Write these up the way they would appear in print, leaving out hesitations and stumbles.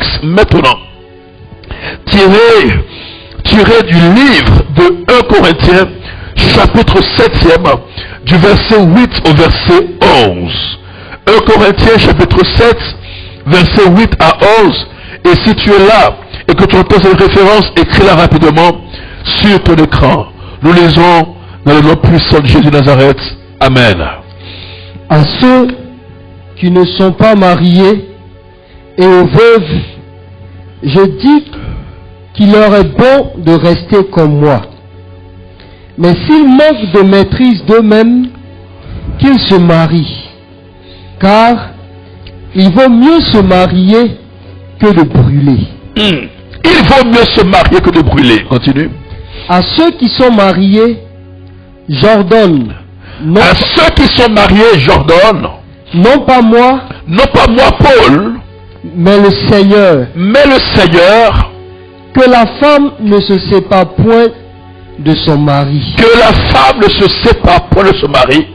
texte maintenant, tiré du livre de 1 Corinthiens, chapitre 7e, du verset 8 au verset 11. 1 Corinthiens, chapitre 7, verset 8 à 11. Et si tu es là et que tu entends cette référence, écris-la rapidement sur ton écran. Nous lisons dans le nom puissant de Jésus de Nazareth. Amen. À ceux qui ne sont pas mariés et aux veuves, je dis qu'il leur est bon de rester comme moi. Mais s'ils manquent de maîtrise d'eux-mêmes, qu'ils se marient. Car il vaut mieux se marier que de brûler. Il vaut mieux se marier que de brûler. Continue. À ceux qui sont mariés, j'ordonne. À ceux qui sont mariés, j'ordonne. Non pas moi. Non pas moi, Paul. Mais le Seigneur. Mais le Seigneur. Que la femme ne se sépare point de son mari. Que la femme ne se sépare point de son mari.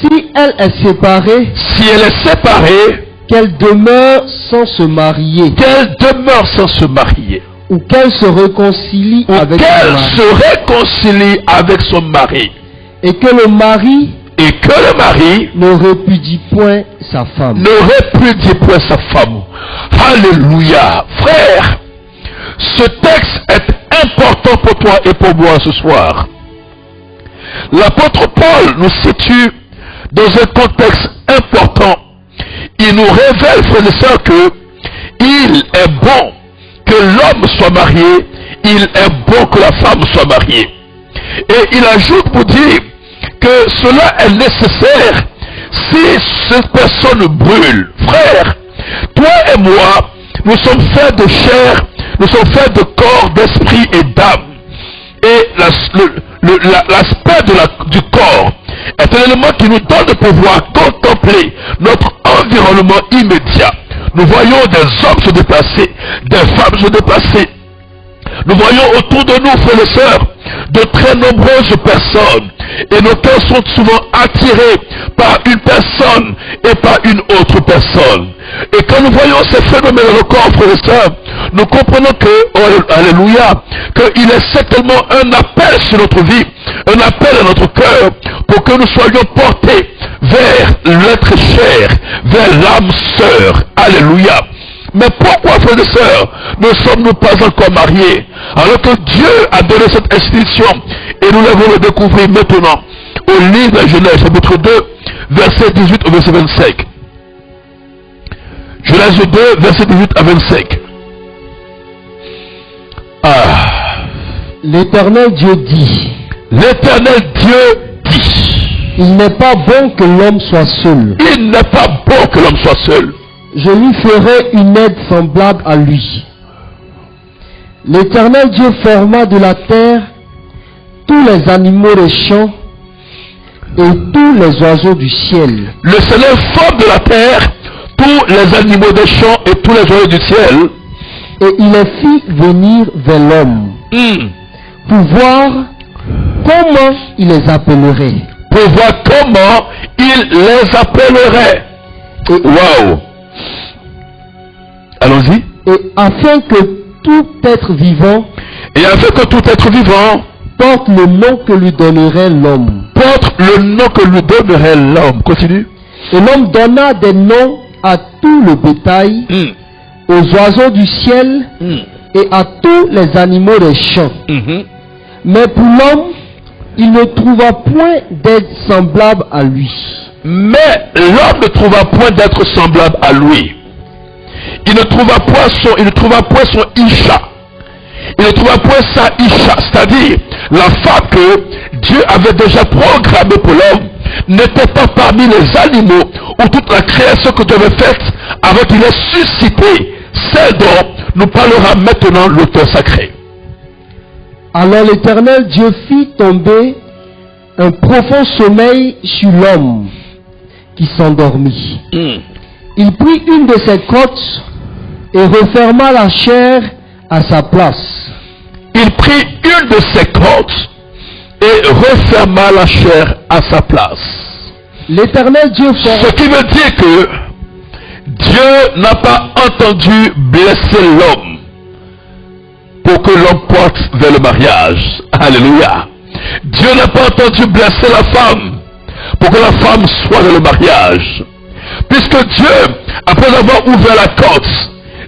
Si elle est séparée. Si elle est séparée. Qu'elle demeure sans se marier. Qu'elle demeure sans se marier. Ou qu'elle se réconcilie avec son mari. Qu'elle se réconcilie avec son mari. Et que le mari. Et que le mari ne répudie point sa femme. Ne répudie point sa femme. Alléluia. Frère, ce texte est important pour toi et pour moi ce soir. L'apôtre Paul nous situe dans un contexte important. Il nous révèle, frères et sœurs, que il est bon que l'homme soit marié, il est bon que la femme soit mariée. Et il ajoute pour dire que cela est nécessaire si cette personne brûle. Frère, toi et moi, nous sommes faits de chair, nous sommes faits de corps, d'esprit et d'âme. Et l'aspect du corps est un élément qui nous donne de pouvoir contempler notre environnement immédiat. Nous voyons des hommes se déplacer, des femmes se déplacer. Nous voyons autour de nous, frères et sœurs, de très nombreuses personnes. Et nos cœurs sont souvent attirés par une personne et par une autre personne. Et quand nous voyons ces phénomènes dans le corps, frères et sœurs, nous comprenons que, oh, alléluia, qu'il est certainement un appel sur notre vie, un appel à notre cœur, pour que nous soyons portés vers l'être cher, vers l'âme sœur. Alléluia. Mais pourquoi, frères et sœurs, ne sommes-nous pas encore mariés, alors que Dieu a donné cette institution, et nous l'avons le découvrir maintenant, au livre de Genèse, chapitre 2, verset 18 au verset 25. Genèse 2, verset 18 à 25. L'Éternel Dieu dit. L'Éternel Dieu dit. Il n'est pas bon que l'homme soit seul. Il n'est pas bon que l'homme soit seul. Je lui ferai une aide semblable à lui. L'Éternel Dieu forma de la terre tous les animaux des champs et tous les oiseaux du ciel. Le Seigneur forme de la terre tous les animaux des champs et tous les oiseaux du ciel. Et il les fit venir vers l'homme pour voir comment il les appellerait. Pour voir comment il les appellerait. Waouh! Allons-y. Et afin que tout être vivant, porte le nom que lui donnerait l'homme. Porte le nom que lui donnerait l'homme. Continue. Et l'homme donna des noms à tout le bétail, aux oiseaux du ciel et à tous les animaux des champs. Mais pour l'homme, il ne trouva point d'être semblable à lui. Mais l'homme ne trouva point d'être semblable à lui. Il ne trouva point son Isha. Il ne trouva point sa Isha, c'est-à-dire la femme que Dieu avait déjà programmée pour l'homme, n'était pas parmi les animaux ou toute la création que Dieu avait faite avant qu'il ait suscité celle dont nous parlera maintenant l'auteur sacré. Alors l'Éternel Dieu fit tomber un profond sommeil sur l'homme qui s'endormit. Il prit une de ses côtes et referma la chair à sa place. Il prit une de ses côtes et referma la chair à sa place. L'Éternel Dieu Ce qui veut dire que Dieu n'a pas entendu blesser l'homme pour que l'homme porte vers le mariage. Alléluia. Dieu n'a pas entendu blesser la femme pour que la femme soit dans le mariage. Puisque Dieu, après avoir ouvert la côte,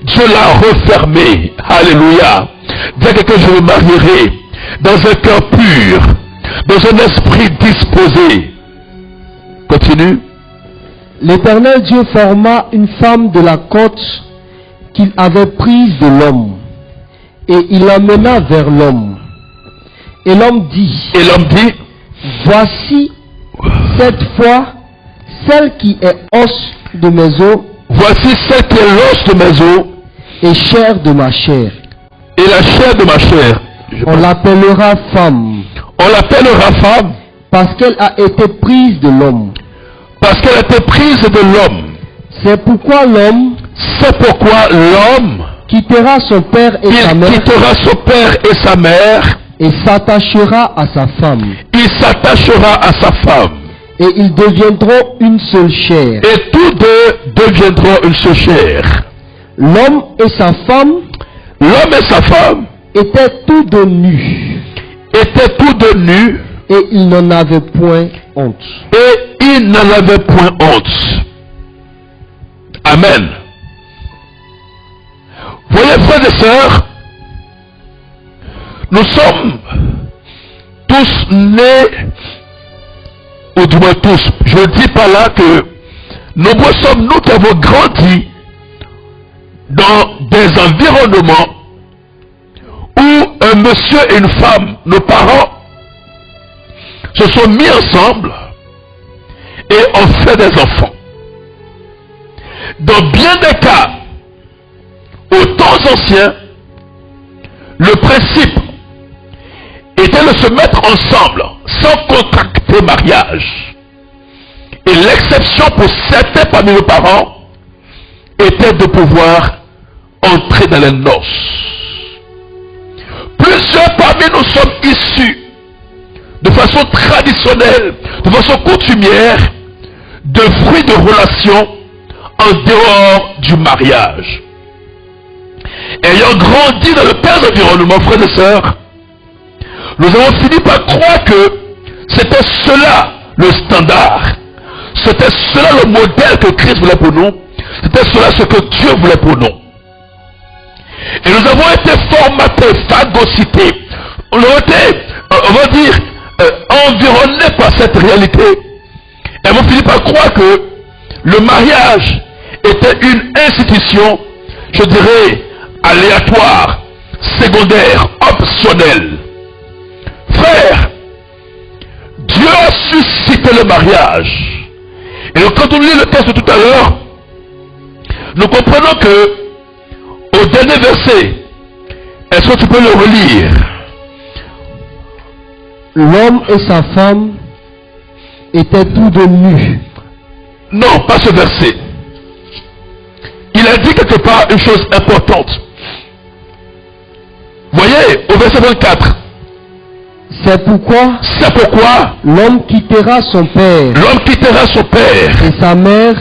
Dieu l'a refermée. Alléluia. Dis à quelqu'un, je me marierai dans un cœur pur, dans un esprit disposé. Continue. L'Éternel Dieu forma une femme de la côte qu'il avait prise de l'homme, et il l'emmena vers l'homme. Et l'homme dit, voici cette fois celle qui est os de mes os, voici celle qui est l'os de mes os, et chair de ma chair. Et la chair de ma chair. On l'appellera femme. On l'appellera femme. Parce qu'elle a été prise de l'homme. Parce qu'elle a été prise de l'homme. C'est pourquoi l'homme quittera son père et sa mère. Quittera son père et sa mère. Et s'attachera à sa femme. Il s'attachera à sa femme. Et ils deviendront une seule chair. Et tous deux deviendront une seule chair. L'homme et sa femme. L'homme et sa femme. Étaient tous deux nus. Étaient tous deux nus. Et ils n'en avaient point honte. Et ils n'en avaient point honte. Amen. Voyez, frères et sœurs, nous sommes tous nés, ou du moins tous, je ne dis pas là que nombreux sommes nous qui avons grandi dans des environnements où un monsieur et une femme, nos parents, se sont mis ensemble et ont fait des enfants. Dans bien des cas, aux temps anciens, le principe était de se mettre ensemble sans contracter mariage. Et l'exception pour certains parmi nos parents était de pouvoir entrer dans les noces. Plusieurs parmi nous sommes issus de façon traditionnelle, de façon coutumière, de fruits de relations en dehors du mariage. Ayant grandi dans le tel environnement, frères et sœurs, nous avons fini par croire que c'était cela le standard, c'était cela le modèle que Christ voulait pour nous, c'était cela ce que Dieu voulait pour nous. Et nous avons été formatés, phagocytés, on a été, on va dire, environnés par cette réalité. Et avons fini par croire que le mariage était une institution, je dirais, aléatoire, secondaire, optionnelle. Frère, Dieu a suscité le mariage. Et donc, quand on lit le texte tout à l'heure, nous comprenons que au dernier verset, est-ce que tu peux le relire? L'homme et sa femme étaient tous deux nus. Non, pas ce verset. Il a dit quelque part une chose importante. Voyez, au verset 24. C'est pourquoi l'homme quittera son père. L'homme quittera son père. Et sa mère.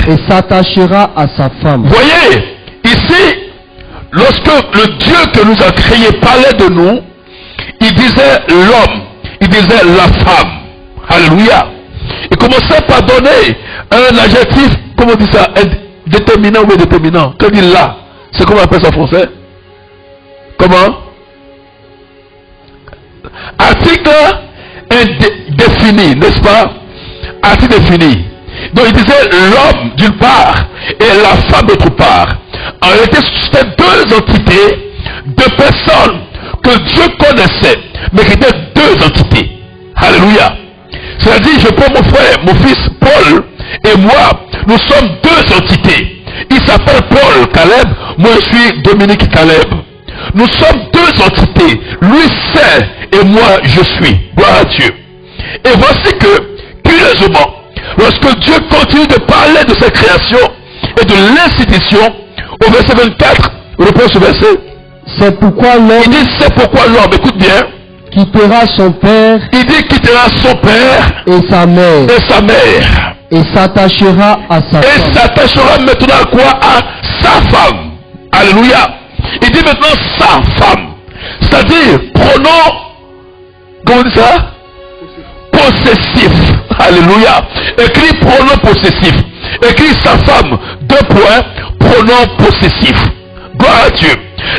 Et s'attachera à sa femme. Voyez, ici, lorsque le Dieu que nous a créé parlait de nous, il disait l'homme, il disait la femme. Alléluia. Il commençait par donner un adjectif, comment on dit ça, déterminant ou indéterminant. Quand il dit là, c'est comment on appelle ça en français? Comment? Article indéfini, n'est-ce pas? Article défini. Donc il disait l'homme d'une part et la femme d'autre part. En réalité, c'était deux entités, deux personnes que Dieu connaissait, mais qui étaient deux entités. Alléluia. C'est-à-dire, je prends mon frère, mon fils Paul, et moi, nous sommes deux entités. Il s'appelle Paul Caleb, moi je suis Dominique Caleb. Nous sommes deux entités. Lui c'est et moi je suis. Gloire à Dieu. Et voici que, curieusement, lorsque Dieu continue de parler de sa création et de l'institution, au verset 24, reprend ce verset. C'est pourquoi l'homme. Il dit c'est pourquoi l'homme, écoute bien. Quittera son père. Il dit quittera son père. Et sa mère. Et sa mère. Et s'attachera à sa Et femme. s'attachera maintenant à quoi? À sa femme. Alléluia. Il dit maintenant sa femme. C'est-à-dire, pronom, comment on dit ça? Possessif. Alléluia. Écrit pronom possessif. Écrit sa femme. 2 points. Pronom possessif. Gloire à Dieu.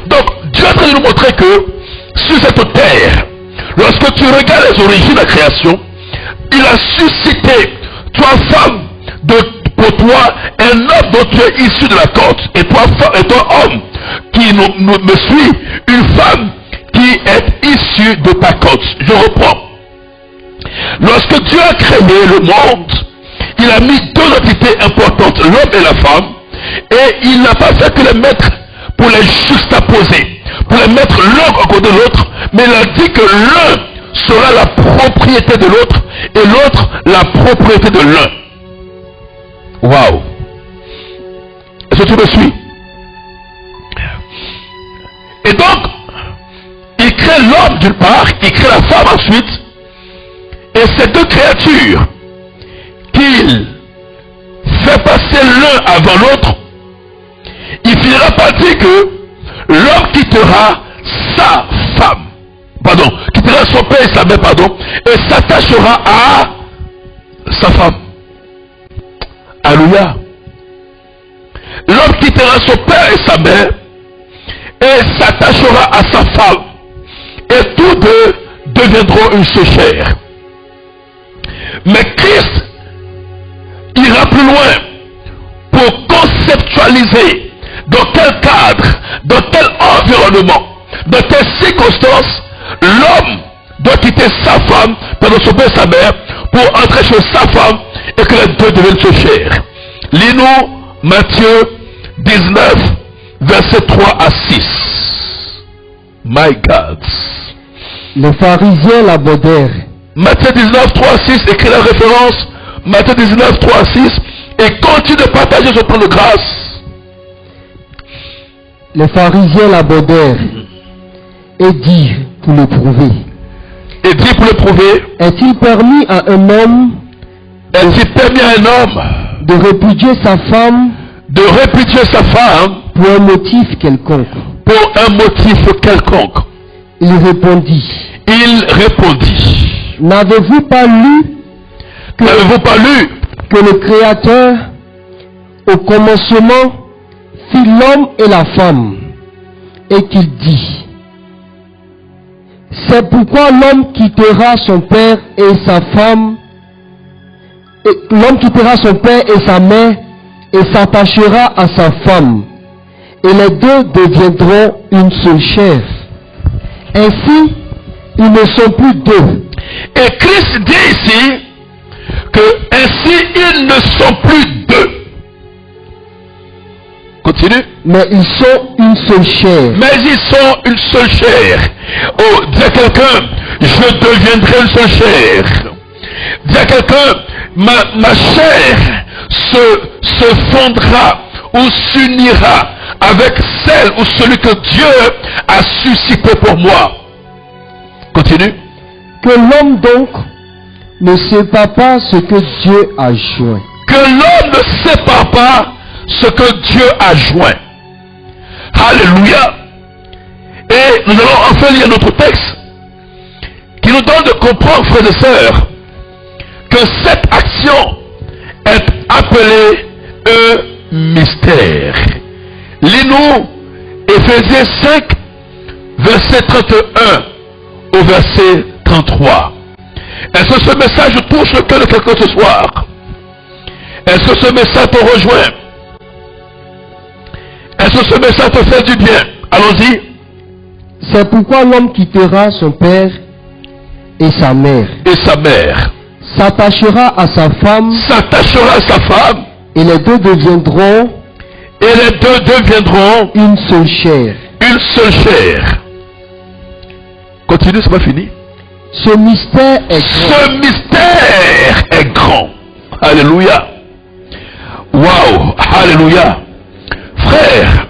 Donc, Dieu est en train de nous montrer que sur cette terre, lorsque tu regardes les origines de la création, il a suscité, toi femme, pour toi, un homme dont tu es issu de la côte, et toi homme qui me suit, une femme qui est issue de ta côte. Je reprends. Lorsque Dieu a créé le monde, il a mis 2 entités importantes, l'homme et la femme, et il n'a pas fait que les mettre pour les juxtaposer, pour les mettre l'un à côté de l'autre, mais il a dit que l'un sera la propriété de l'autre et l'autre la propriété de l'un. Waouh! Est-ce que tu me suis? Et donc, il crée l'homme d'une part, il crée la femme ensuite, et ces 2 créatures qu'il fait passer l'un avant l'autre, il finira par dire que l'homme quittera sa femme, quittera son père et sa mère, et s'attachera à sa femme. Alléluia. L'homme quittera son père et sa mère et s'attachera à sa femme, et tous 2 deviendront une seule chair. Mais Christ ira plus loin pour conceptualiser dans quel cadre, dans quel environnement, dans quelles circonstances l'homme doit quitter sa femme, pardon, son père et sa mère, pour entrer chez sa femme et que les 2 deviennent se chair. Lis-nous Matthieu 19, versets 3 à 6. My God. Les pharisiens l'abordèrent. Matthieu 19, 3 à 6, écrit la référence. Matthieu 19, 3 à 6, et continue de partager ce plan de grâce. Les pharisiens l'abordèrent et dirent pour le prouver. Et dit pour le prouver, est-il permis à un homme de répudier sa femme pour un motif quelconque? Il répondit, n'avez-vous pas lu que le Créateur au commencement fit l'homme et la femme, et qu'il dit, c'est pourquoi l'homme quittera son père et sa femme, l'homme quittera son père et sa mère et s'attachera à sa femme, et les 2 deviendront une seule chair. Ainsi, ils ne sont plus 2. Et Christ dit ici que ainsi ils ne sont plus 2. Continue. Mais ils sont une seule chair. Oh, dis à quelqu'un, je deviendrai une seule chair. Dis à quelqu'un, ma chair se fondra ou s'unira avec celle ou celui que Dieu a suscité pour moi. Continue. Que l'homme donc ne sépare pas ce que Dieu a joint. Que l'homme ne sépare pas ce que Dieu a joint. Alléluia. Et nous allons enfin lire notre texte qui nous donne de comprendre, frères et sœurs, que cette action est appelée un mystère. Lis-nous Éphésiens 5, verset 31 au verset 33. Est-ce que ce message touche le cœur de quelqu'un ce soir? Est-ce que ce message te rejoint? Est-ce que ce message te fait du bien? Allons-y. C'est pourquoi l'homme quittera son père et sa mère. S'attachera à sa femme. Et les 2 deviendront. Une seule chair. Continue, c'est pas fini. Ce mystère est grand. Alléluia. Waouh. Alléluia. Frère,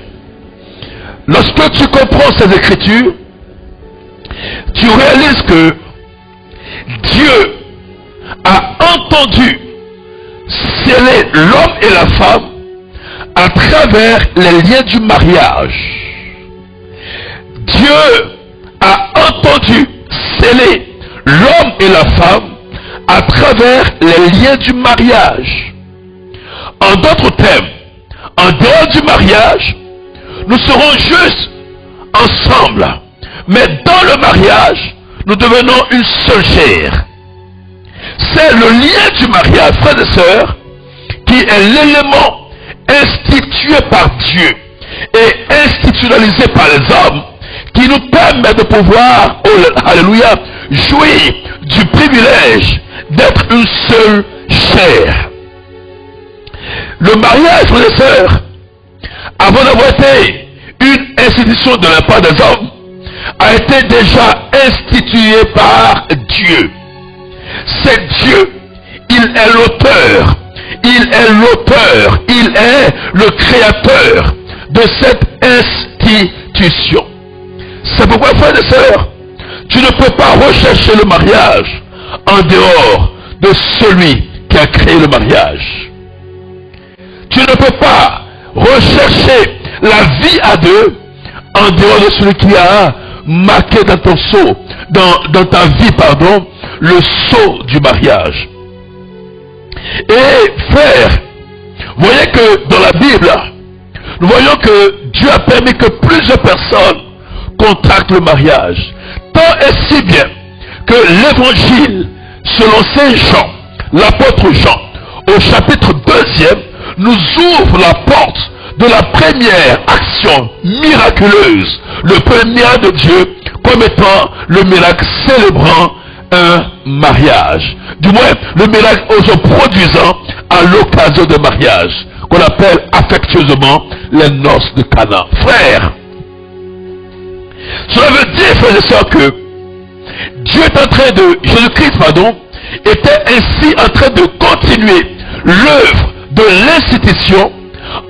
lorsque tu comprends ces écritures, tu réalises que Dieu a entendu sceller l'homme et la femme à travers les liens du mariage. Dieu a entendu sceller l'homme et la femme à travers les liens du mariage. En d'autres termes, en dehors du mariage, nous serons juste ensemble. Mais dans le mariage, nous devenons une seule chair. C'est le lien du mariage, frères et sœurs, qui est l'élément institué par Dieu et institutionnalisé par les hommes, qui nous permet de pouvoir, oh, alléluia, jouir du privilège d'être une seule chair. Le mariage, frères et sœurs, avant d'avoir été une institution de la part des hommes, a été déjà institué par Dieu. C'est Dieu, il est l'auteur, il est le créateur de cette institution. C'est pourquoi, frères et sœurs, tu ne peux pas rechercher le mariage en dehors de celui qui a créé le mariage. Tu ne peux pas rechercher la vie à deux en dehors de celui qui a marqué dans ton sceau, dans ta vie, pardon, le sceau du mariage. Et frère, voyez que dans la Bible, nous voyons que Dieu a permis que plusieurs personnes contractent le mariage. Tant et si bien que l'évangile, selon Saint Jean, l'apôtre Jean, au chapitre 2e, nous ouvre la porte de la première action miraculeuse, le premier de Dieu, comme étant le miracle célébrant un mariage. Du moins, le miracle se produisant à l'occasion de mariage, qu'on appelle affectueusement les noces de Cana. Frères, cela veut dire, frères et sœurs, que Dieu est en train de, Jésus-Christ, pardon, était ainsi en train de continuer l'œuvre de l'institution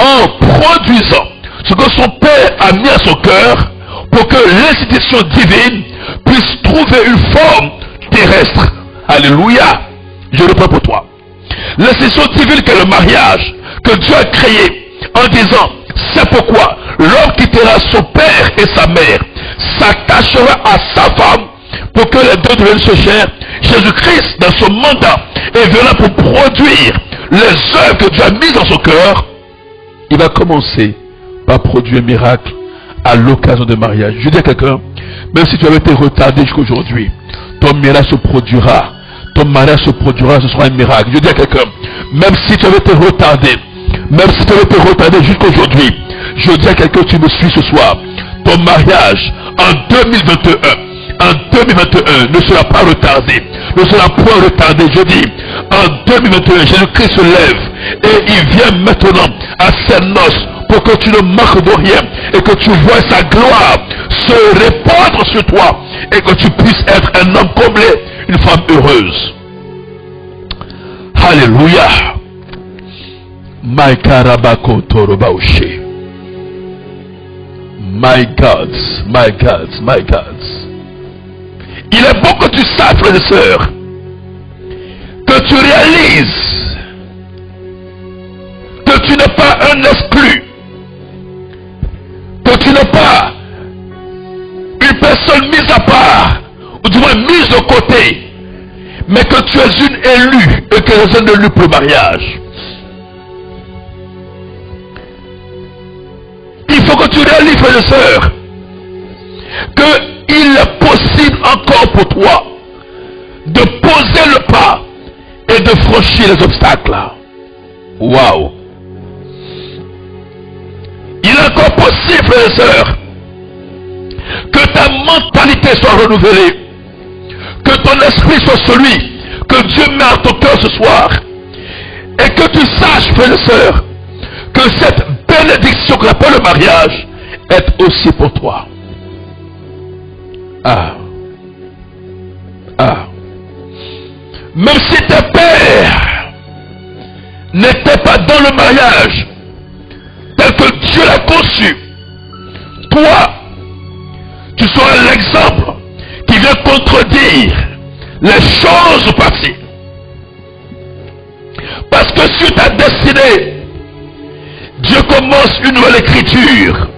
en produisant ce que son Père a mis à son cœur pour que l'institution divine puisse trouver une forme terrestre. Alléluia. Je le prends pour toi. L'institution divine qu'est le mariage, que Dieu a créé en disant, c'est pourquoi l'homme quittera son père et sa mère, s'attachera à sa femme pour que les deux deviennent se chair. Jésus-Christ, dans son mandat, est venu pour produire les œuvres que Dieu a mises dans son cœur. Il va commencer par produire un miracle à l'occasion de mariage. Je dis à quelqu'un, même si tu avais été retardé jusqu'à aujourd'hui, ton miracle se produira. Ton mariage se produira, ce sera un miracle. Je dis à quelqu'un, même si tu avais été retardé, jusqu'à aujourd'hui, je dis à quelqu'un, tu me suis ce soir, ton mariage en 2021 ne sera pas retardé, ne sera point retardé. Je dis, en 2021, Jésus-Christ se lève et il vient maintenant à ses noces pour que tu ne manques de rien et que tu vois sa gloire se répandre sur toi et que tu puisses être un homme comblé, une femme heureuse. Alléluia. My Karabako Torobaouché. My God, my God, my God. Il est bon que tu saches, frères et sœurs, que tu réalises que tu n'es pas un exclu, que tu n'es pas une personne mise à part, ou du moins mise de côté, mais que tu es une élue et que tu es un élu pour le mariage. Il faut que tu réalises, frères et sœurs, qu'il est possible encore pour toi de poser le pas et de franchir les obstacles. Waouh! Il est encore possible, frères et sœurs, que ta mentalité soit renouvelée, que ton esprit soit celui que Dieu met à ton cœur ce soir, et que tu saches, frères et sœurs, que cette bénédiction qu'on appelle le mariage est aussi pour toi. Même si tes pères n'étaient pas dans le mariage tel que Dieu l'a conçu, toi, tu seras l'exemple qui vient contredire les choses passées. Parce que sur ta destinée, Dieu commence une nouvelle écriture.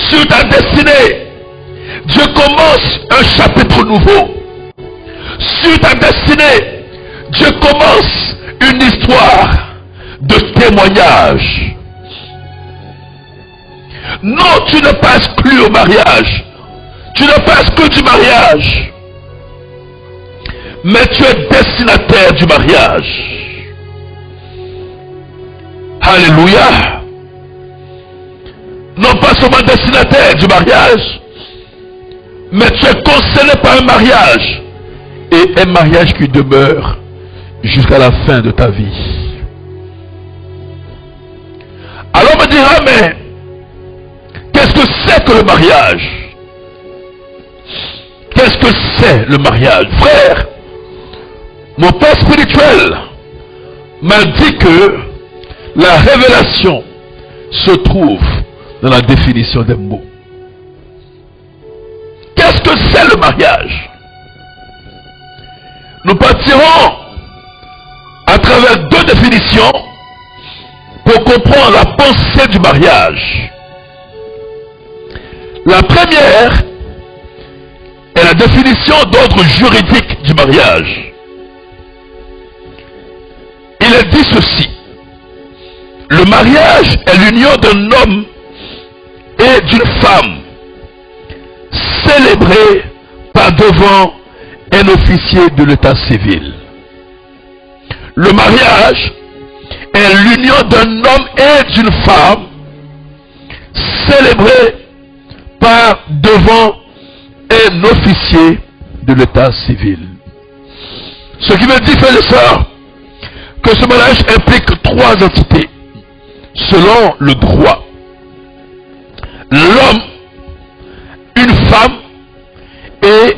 Sur ta destinée, Dieu commence un chapitre nouveau. Sur ta destinée, Dieu commence une histoire de témoignage. Non, tu n'es pas exclu au mariage. Tu n'es pas exclu du mariage. Mais tu es destinataire du mariage. Alléluia. Non pas seulement destinataire du mariage, mais tu es concerné par un mariage. Et un mariage qui demeure jusqu'à la fin de ta vie. Alors on me dira, mais qu'est-ce que c'est que le mariage? Qu'est-ce que c'est le mariage? Frère, mon père spirituel m'a dit que la révélation se trouve dans la définition des mots. Qu'est-ce que c'est le mariage? Nous partirons à travers deux définitions pour comprendre la pensée du mariage. La première est la définition d'ordre juridique du mariage. Il est dit ceci: le mariage est l'union d'un homme et d'une femme célébrée par devant un officier de l'état civil. Le mariage est l'union d'un homme et d'une femme célébrée par devant un officier de l'état civil. Ce qui veut dire, frères et sœurs, que ce mariage implique trois entités selon le droit: l'homme, une femme et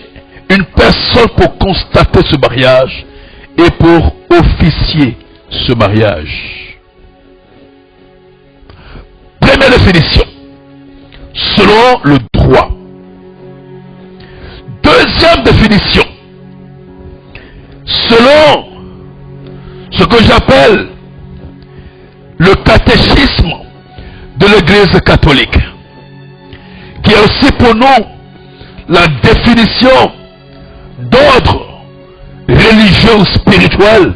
une personne pour constater ce mariage et pour officier ce mariage. Première définition, selon le droit. Deuxième définition, selon ce que j'appelle le catéchisme de l'Église catholique, qui est aussi pour nous la définition d'ordre religieux ou spirituel.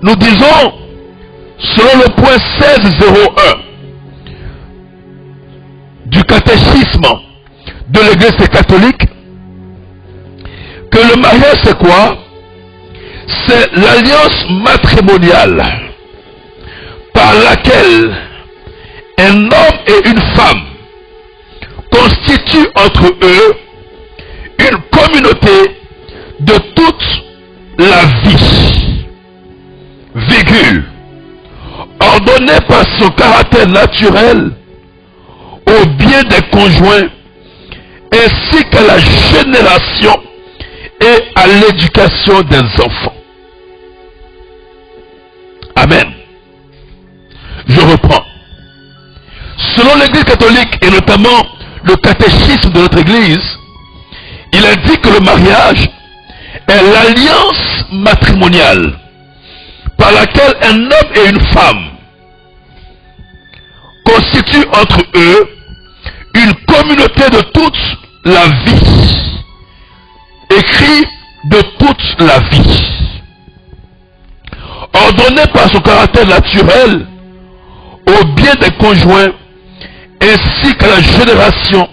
Nous disons, selon le point 1601 du catéchisme de l'Église catholique, que le mariage c'est quoi? C'est l'alliance matrimoniale par laquelle un homme et une femme constituent entre eux une communauté de toute la vie, virgule, ordonnée par son caractère naturel au bien des conjoints ainsi qu'à la génération et à l'éducation des enfants. Amen. Je reprends. Selon l'Église catholique et notamment le catéchisme de notre Église, il est dit que le mariage est l'alliance matrimoniale par laquelle un homme et une femme constituent entre eux une communauté de toute la vie. Écrit de toute la vie. Ordonnée par son caractère naturel au bien des conjoints ainsi qu'à la génération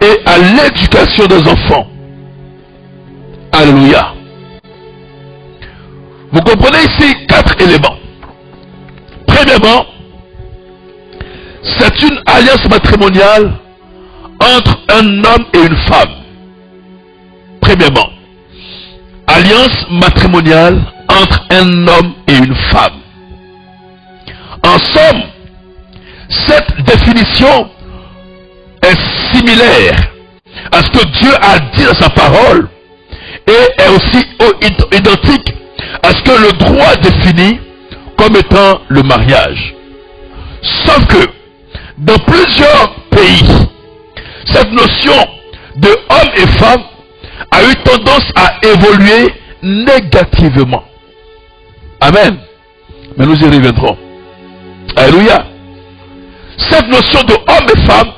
et à l'éducation des enfants. Alléluia. Vous comprenez ici 4 éléments. Premièrement, c'est une alliance matrimoniale entre un homme et une femme. Premièrement, alliance matrimoniale entre un homme et une femme. En somme, cette définition est similaire à ce que Dieu a dit dans sa parole et est aussi identique à ce que le droit définit comme étant le mariage. Sauf que dans plusieurs pays, cette notion de homme et femme a eu tendance à évoluer négativement. Amen. Mais nous y reviendrons. Alléluia. Cette notion de homme et femme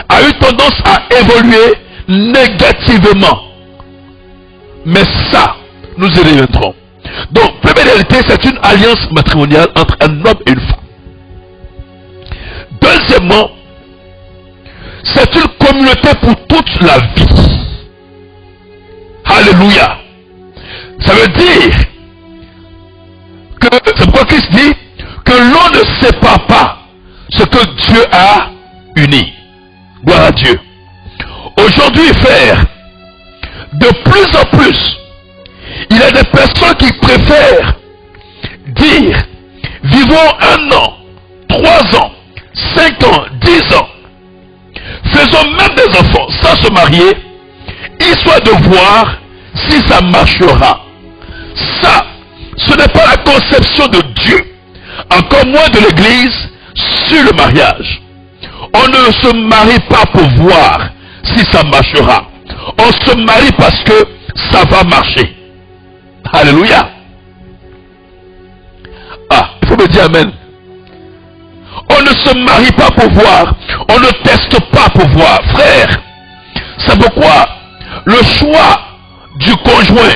a eu tendance à évoluer négativement. Mais ça, nous y reviendrons. Donc, première réalité, c'est une alliance matrimoniale entre un homme et une femme. Deuxièmement, c'est une communauté pour toute la vie. Alléluia. Ça veut dire que, c'est pourquoi Christ dit que l'on ne sépare pas ce que Dieu a uni. Gloire à Dieu. Aujourd'hui, frère, de plus en plus, il y a des personnes qui préfèrent dire, vivons 1 an, 3 ans, 5 ans, 10 ans, faisons même des enfants sans se marier, histoire de voir si ça marchera. Ça, ce n'est pas la conception de Dieu, encore moins de l'Église, sur le mariage. On ne se marie pas pour voir si ça marchera. On se marie parce que ça va marcher. Alléluia. Ah, il faut me dire amen. On ne se marie pas pour voir. On ne teste pas pour voir. Frère, c'est pourquoi le choix du conjoint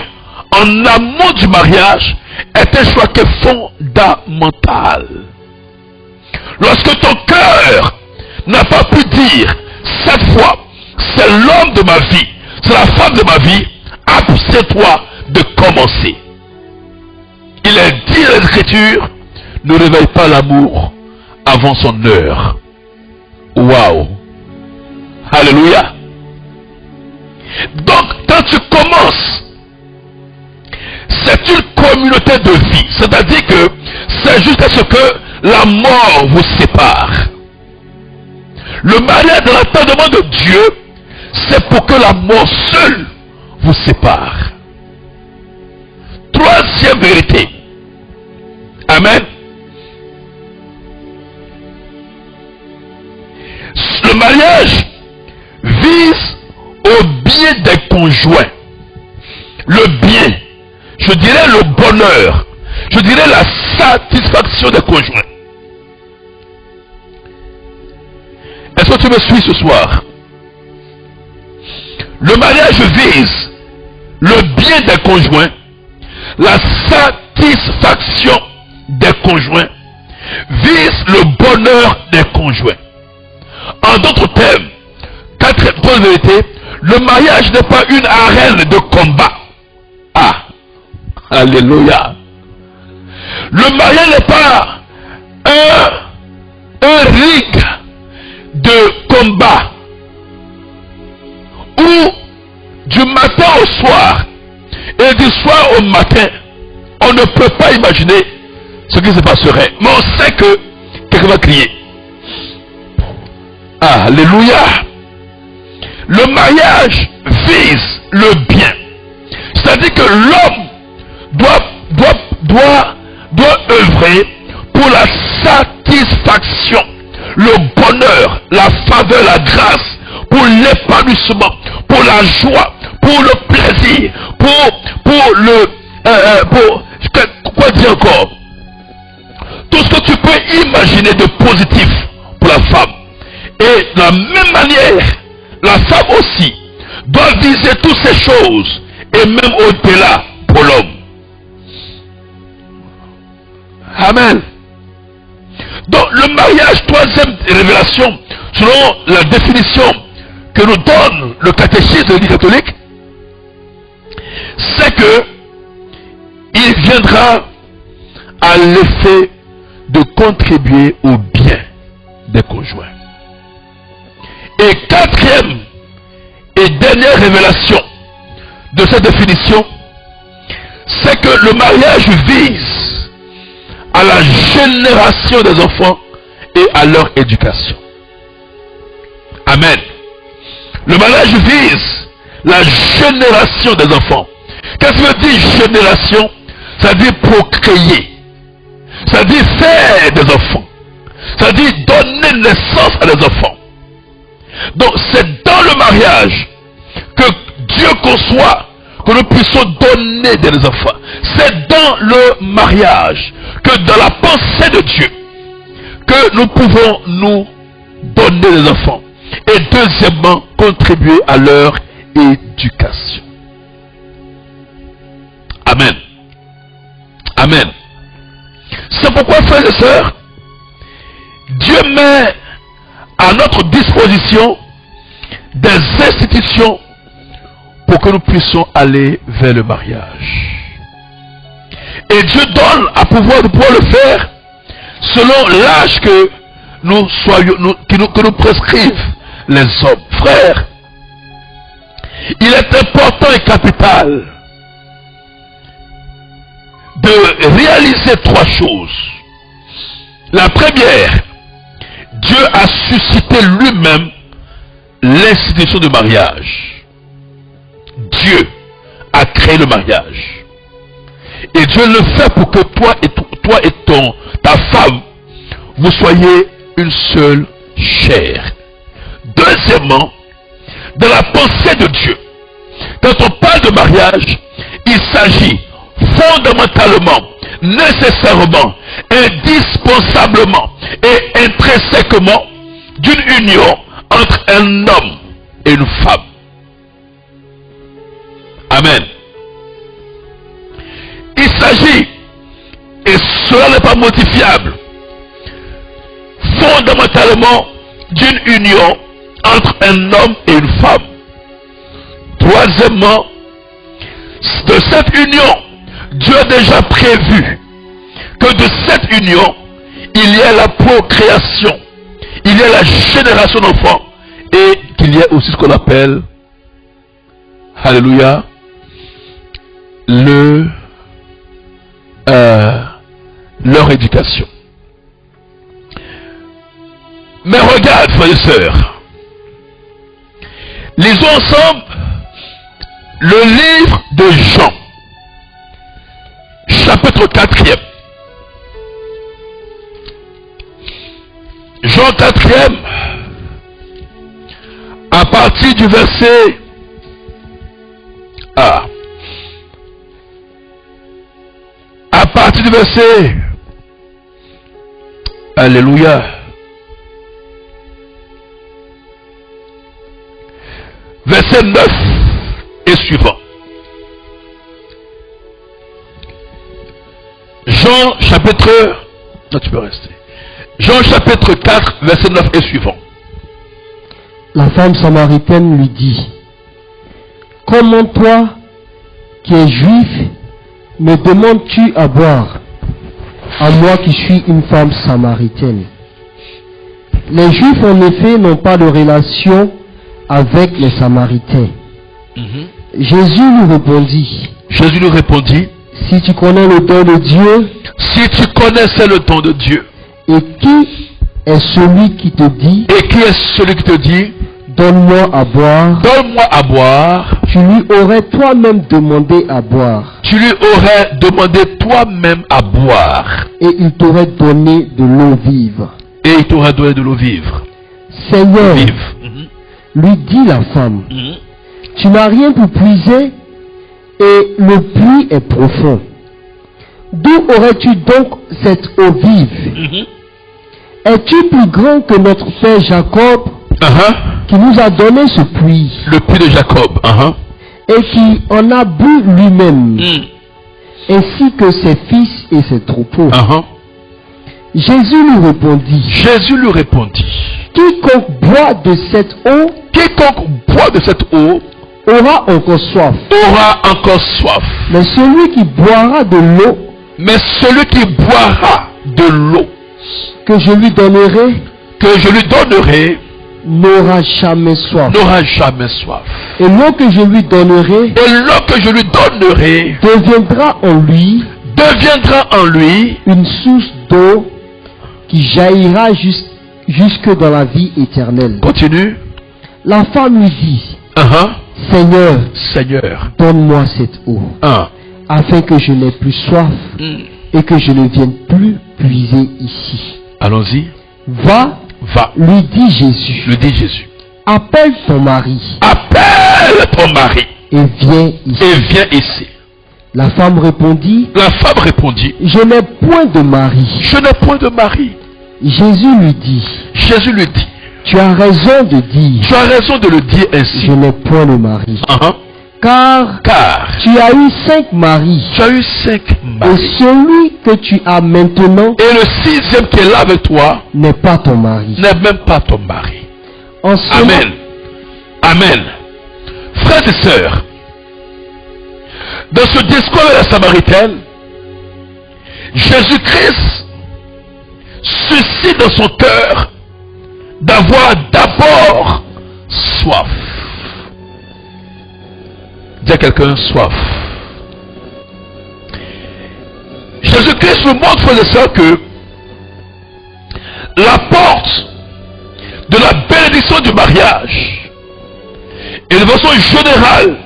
en amont du mariage est un choix qui est fondamental. Lorsque ton cœur n'a pas pu dire, cette fois, c'est l'homme de ma vie, c'est la femme de ma vie, abstiens-toi de commencer. Il est dit dans l'Écriture, ne réveille pas l'amour avant son heure. Waouh. Alléluia. Donc, quand tu commences, c'est une communauté de vie. C'est-à-dire que c'est juste ce que la mort vous sépare. Le mariage de l'entendement de Dieu, c'est pour que la mort seule vous sépare. Troisième vérité. Amen. Le mariage vise au bien des conjoints. Le bien, je dirais le bonheur, je dirais la satisfaction des conjoints. Est-ce que tu me suis ce soir? Le mariage vise le bien des conjoints, la satisfaction des conjoints, vise le bonheur des conjoints. En d'autres termes, quatrième vérité, le mariage n'est pas une arène de combat. Ah, alléluia. Le mariage n'est pas un ring de combat où du matin au soir et du soir au matin, on ne peut pas imaginer ce qui se passerait. Mais on sait que quelqu'un va crier. Alléluia. Le mariage vise le bien. C'est-à-dire que l'homme doit œuvrer pour la satisfaction, le bonheur, la faveur, la grâce, pour l'épanouissement, pour la joie, pour le plaisir, quoi dire encore? Tout ce que tu peux imaginer de positif pour la femme. Et de la même manière, la femme aussi doit viser toutes ces choses et même au-delà pour l'homme. Amen. Donc le mariage, troisième révélation, selon la définition que nous donne le catéchisme de l'Église catholique, c'est que il viendra à l'effet de contribuer au bien des conjoints. Et quatrième et dernière révélation de cette définition, c'est que le mariage vise à la génération des enfants et à leur éducation. Amen. Le mariage vise la génération des enfants. Qu'est-ce que veut dire génération? Ça veut dire procréer. Ça veut dire faire des enfants. Ça veut dire donner naissance à des enfants. Donc c'est dans le mariage que Dieu conçoit que nous puissions donner des enfants. C'est dans le mariage, que dans la pensée de Dieu, que nous pouvons nous donner des enfants. Et deuxièmement, contribuer à leur éducation. Amen. Amen. C'est pourquoi, frères et sœurs, Dieu met à notre disposition des institutions pour que nous puissions aller vers le mariage. Et Dieu donne à pouvoir de pouvoir le faire selon l'âge que nous soyons, que nous prescrivent les hommes. Frères, il est important et capital de réaliser trois choses. La première, Dieu a suscité lui-même l'institution du mariage. Dieu a créé le mariage. Et Dieu le fait pour que toi et ta femme, vous soyez une seule chair. Deuxièmement, dans la pensée de Dieu, quand on parle de mariage, il s'agit fondamentalement, nécessairement, indispensablement et intrinsèquement d'une union entre un homme et une femme. Amen. Il s'agit, et cela n'est pas modifiable, fondamentalement d'une union entre un homme et une femme. Troisièmement, de cette union, Dieu a déjà prévu que de cette union, il y a la procréation, il y a la génération d'enfants, et qu'il y a aussi ce qu'on appelle, alléluia, leur éducation. Mais regarde, frères et sœurs, lisons ensemble le livre de Jean, chapitre 4e. Jean 4e, à partir du verset A. À partir du verset, alléluia, verset 9 et suivant. Jean chapitre, non, tu peux rester. Jean chapitre 4, verset 9 et suivant. La femme samaritaine lui dit: comment toi, qui es juif, me demandes-tu à boire, à moi qui suis une femme samaritaine? Les Juifs, en effet, n'ont pas de relation avec les Samaritains. Jésus lui répondit, si tu connais le don de Dieu, si tu connaissais le don de Dieu, et qui est celui qui te dit, donne-moi à boire, tu lui aurais toi-même demandé à boire. Et il t'aurait donné de l'eau vive. Seigneur, lui dit la femme, tu n'as rien pour puiser, et le puits est profond. D'où aurais-tu donc cette eau vive? Es-tu plus grand que notre père Jacob, qui nous a donné ce puits, le puits de Jacob, et qui en a bu lui-même, ainsi que ses fils et ses troupeaux? Jésus lui répondit, quiconque boit de cette eau aura encore soif. Mais celui qui boira de l'eau que je lui donnerai n'aura jamais soif. Et l'eau que je lui donnerai deviendra en lui une source d'eau qui jaillira jusque dans la vie éternelle. Continue. La femme lui dit, Seigneur, donne-moi cette eau, afin que je n'ai plus soif et que je ne vienne plus puiser ici. Allons-y. Va, lui dit Jésus. Appelle ton mari. et viens ici. Et viens ici. La femme répondit, La femme répondit, je n'ai point de mari. je n'ai point de mari. Jésus lui dit, Jésus lui dit, tu as raison de dire, tu as raison de le dire ainsi. je n'ai point de mari. Car Car tu as eu 5 maris. tu as eu 5 Et maris. celui que tu as maintenant Et le 6e qui est là avec toi n'est pas ton mari. n'est même pas ton mari. En cela, Amen. Amen. Frères et sœurs, dans ce discours de la Samaritaine, Jésus-Christ suscite dans son cœur d'avoir d'abord soif. Dis à quelqu'un soif. Jésus-Christ nous montre, frères et sœurs, que la porte de la bénédiction du mariage et de façon générale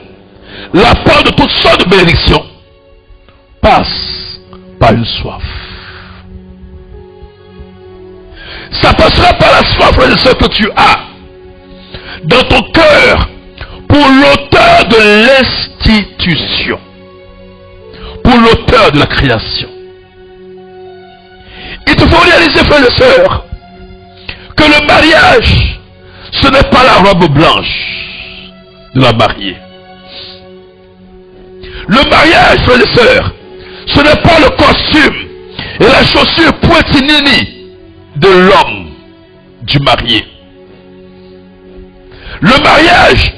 la porte de toutes sortes de bénédictions passe par une soif. Ça passera par la soif, frères et sœurs, que tu as dans ton cœur pour l'auteur de l'institution, pour l'auteur de la création. Il te faut réaliser, frères et sœurs, que le mariage, ce n'est pas la robe blanche de la mariée. Le mariage, frères et sœurs, ce n'est pas le costume et la chaussure poitinini de l'homme du marié. Le mariage,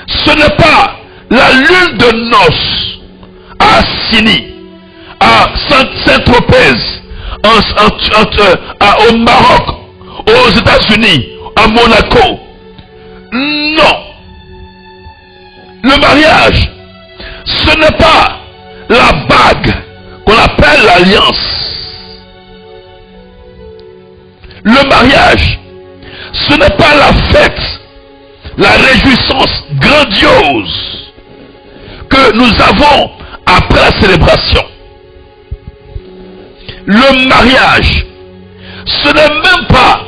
ce n'est pas la lune de noces à Assini, à Saint-Tropez, au Maroc, aux États-Unis, à Monaco. Non. Le mariage, ce n'est pas la bague qu'on appelle l'alliance. Le mariage, ce n'est pas la fête, la réjouissance grandiose que nous avons après la célébration. Le mariage, ce n'est même pas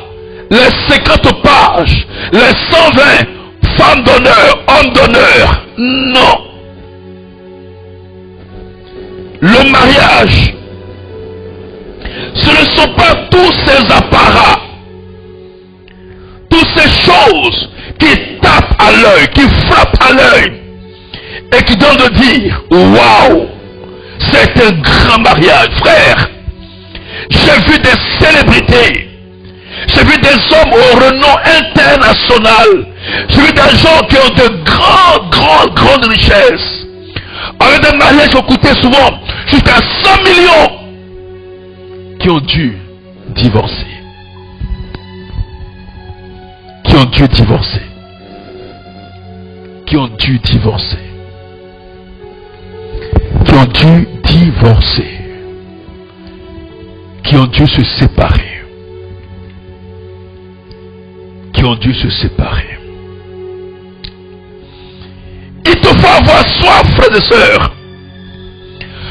les 50 pages, les 120 femmes d'honneur, hommes d'honneur. Non. Le mariage, ce ne sont pas tous ces apparats, toutes ces choses qui tapent à l'œil, qui frappent à l'œil et qui donnent de dire, waouh, c'est un grand mariage. Frère, j'ai vu des célébrités, j'ai vu des hommes au renom international, j'ai vu des gens qui ont de grandes richesses, avec des mariages qui ont coûté souvent jusqu'à 100 millions, qui ont dû divorcer. Qui ont dû divorcer. Qui ont dû divorcer. Qui ont dû divorcer. Qui ont dû se séparer. Qui ont dû se séparer. Il te faut avoir soif, frères et sœurs.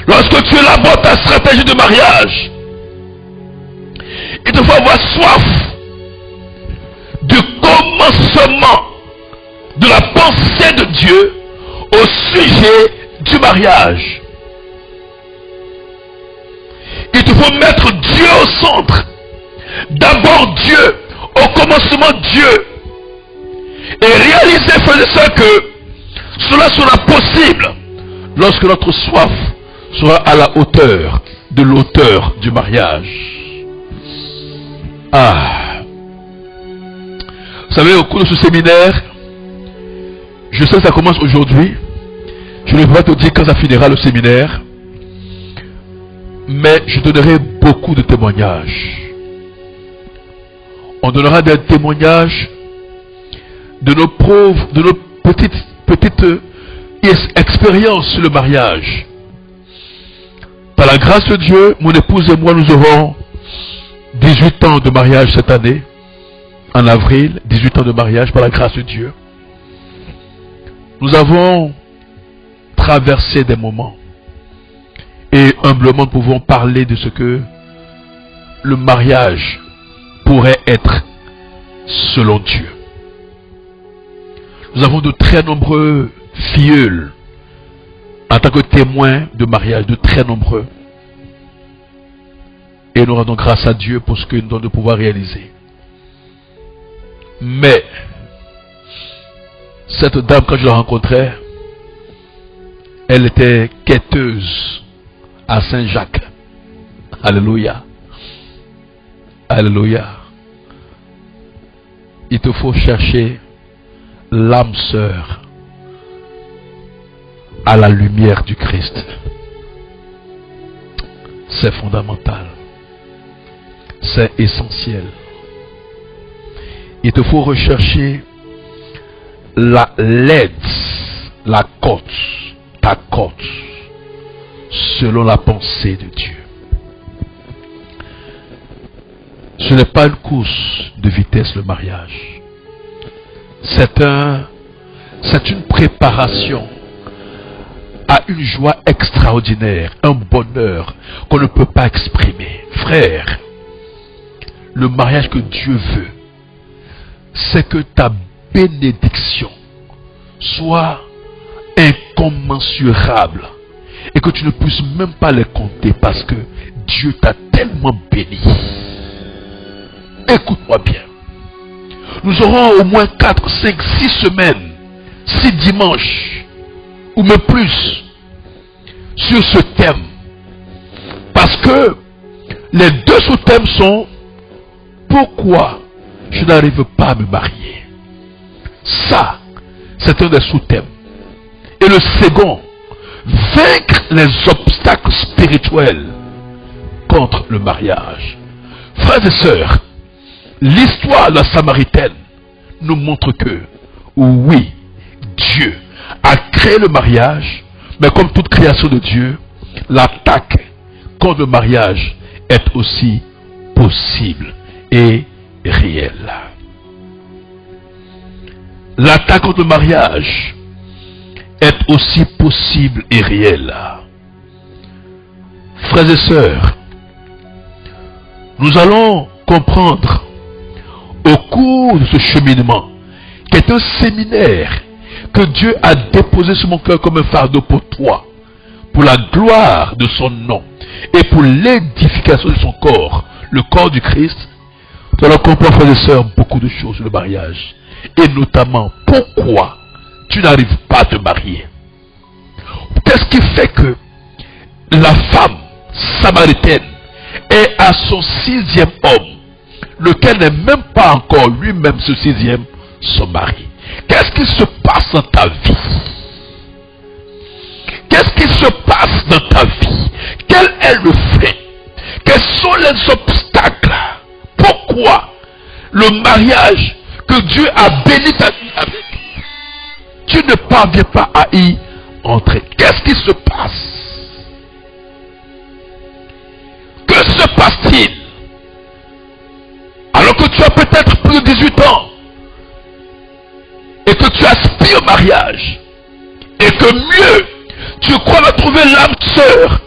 Lorsque tu élabores ta stratégie de mariage, il te faut avoir soif du commencement de la pensée de Dieu au sujet du mariage. Il te faut mettre Dieu au centre. D'abord Dieu, au commencement Dieu. Et réaliser, frères et sœurs, que cela sera possible lorsque notre soif sera à la hauteur de l'auteur du mariage. Ah, vous savez, au cours de ce séminaire, je sais que ça commence aujourd'hui. Je ne vais pas te dire quand ça finira le séminaire, mais je donnerai beaucoup de témoignages. On donnera des témoignages de nos pauvres, de nos petites expériences sur le mariage. Par la grâce de Dieu, mon épouse et moi, nous aurons 18 ans de mariage cette année, en avril, 18 ans de mariage par la grâce de Dieu. Nous avons traversé des moments et humblement nous pouvons parler de ce que le mariage pourrait être selon Dieu. Nous avons de très nombreux filleuls, en tant que témoins de mariage de très nombreux. Et nous rendons grâce à Dieu pour ce qu'il nous donne de pouvoir réaliser. Mais, cette dame, quand je la rencontrais, elle était quêteuse à Saint-Jacques. Alléluia. Alléluia. Il te faut chercher l'âme sœur à la lumière du Christ. C'est fondamental. C'est essentiel. Il te faut rechercher l'aide, la côte, ta côte, selon la pensée de Dieu. Ce n'est pas une course de vitesse, le mariage. C'est une préparation à une joie extraordinaire, un bonheur qu'on ne peut pas exprimer. Frère, le mariage que Dieu veut, c'est que ta bénédiction soit incommensurable et que tu ne puisses même pas les compter parce que Dieu t'a tellement béni. Écoute-moi bien. Nous aurons au moins 4, 5, 6 semaines, 6 dimanches, ou même plus, sur ce thème. Parce que les 2 sous-thèmes sont: pourquoi je n'arrive pas à me marier? Ça, c'est un des sous-thèmes. Et le second, vaincre les obstacles spirituels contre le mariage. Frères et sœurs, l'histoire de la Samaritaine nous montre que, oui, Dieu a créé le mariage, mais comme toute création de Dieu, l'attaque contre le mariage est aussi possible et réelle. L'attaque contre le mariage est aussi possible et réelle. Frères et sœurs, nous allons comprendre au cours de ce cheminement, qui est un séminaire que Dieu a déposé sur mon cœur comme un fardeau pour toi, pour la gloire de son nom et pour l'édification de son corps, le corps du Christ. Nous allons comprendre, frères et sœurs, beaucoup de choses sur le mariage, et notamment pourquoi tu n'arrives pas à te marier. Qu'est-ce qui fait que la femme samaritaine est à son 6e homme, lequel n'est même pas encore lui-même ce 6e, son mari? Qu'est-ce qui se passe dans ta vie? Qu'est-ce qui se passe dans ta vie? Quel est le fait? Quels sont les obstacles? Pourquoi le mariage que Dieu a béni ta vie avec, tu ne parviens pas à y entrer? Qu'est-ce qui se passe? Que se passe-t-il? Alors que tu as peut-être plus de 18 ans et que tu aspires au mariage et que mieux tu crois trouver l'âme sœur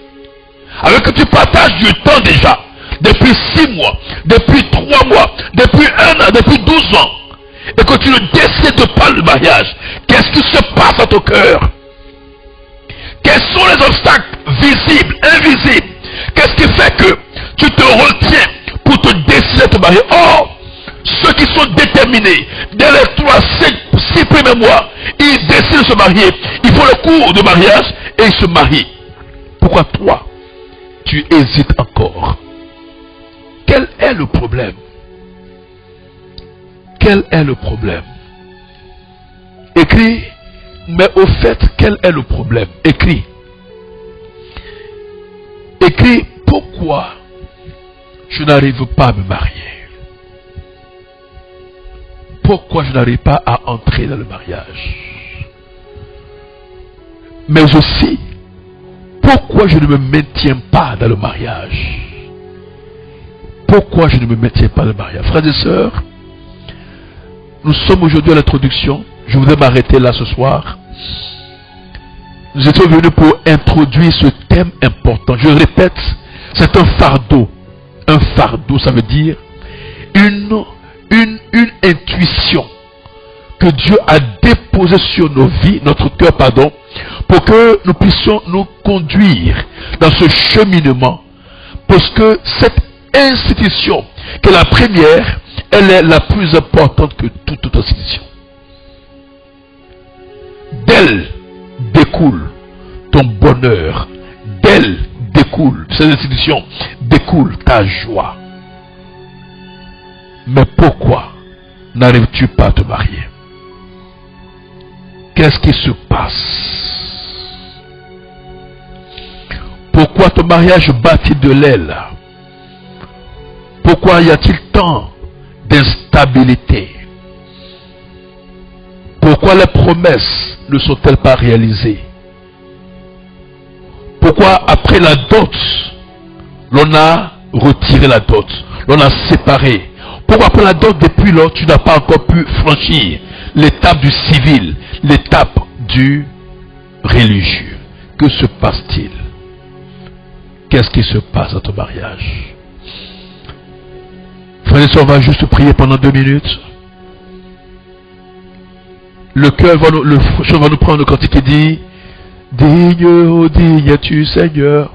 avec que tu partages du temps déjà depuis 6 mois, depuis 3 mois, depuis 1 an, depuis 12 ans, et que tu ne décides pas le mariage, qu'est-ce qui se passe dans ton cœur? Quels sont les obstacles visibles, invisibles? Qu'est-ce qui fait que tu te retiens pour te décider de te marier? Or, ceux qui sont déterminés, dès les 3, 5, 6 premiers mois, ils décident de se marier. Ils font le cours de mariage et ils se marient. Pourquoi toi, tu hésites encore? Quel est le problème? Quel est le problème? Écris, mais au fait, quel est le problème? Écris. Écris, pourquoi je n'arrive pas à me marier? Pourquoi je n'arrive pas à entrer dans le mariage? Mais aussi, pourquoi je ne me maintiens pas dans le mariage? Pourquoi je ne me maintiens pas dans le mariage? Frères et sœurs, nous sommes aujourd'hui à l'introduction. Je voudrais m'arrêter là ce soir. Nous étions venus pour introduire ce thème important. Je répète, c'est un fardeau. Un fardeau, ça veut dire une intuition que Dieu a déposé sur nos vies, notre cœur, pardon, pour que nous puissions nous conduire dans ce cheminement. Parce que cette institution, qui est la première, elle est la plus importante que toute autre institution. D'elle découle ton bonheur. D'elle découle, cette institution découle ta joie. Mais pourquoi n'arrives-tu pas à te marier? Qu'est-ce qui se passe? Pourquoi ton mariage bat-il de l'aile? Pourquoi y a-t-il tant d'instabilité? Pourquoi les promesses ne sont-elles pas réalisées? Pourquoi après la dot, l'on a retiré la dot, l'on a séparé? Pourquoi après la dot, depuis lors, tu n'as pas encore pu franchir l'étape du civil, l'étape du religieux? Que se passe-t-il? Qu'est-ce qui se passe dans ton mariage? Frères et sœurs, on va juste prier pendant 2 minutes. Le cœur va nous, le chant va nous prendre quand il dit: digne, oh digne es-tu Seigneur.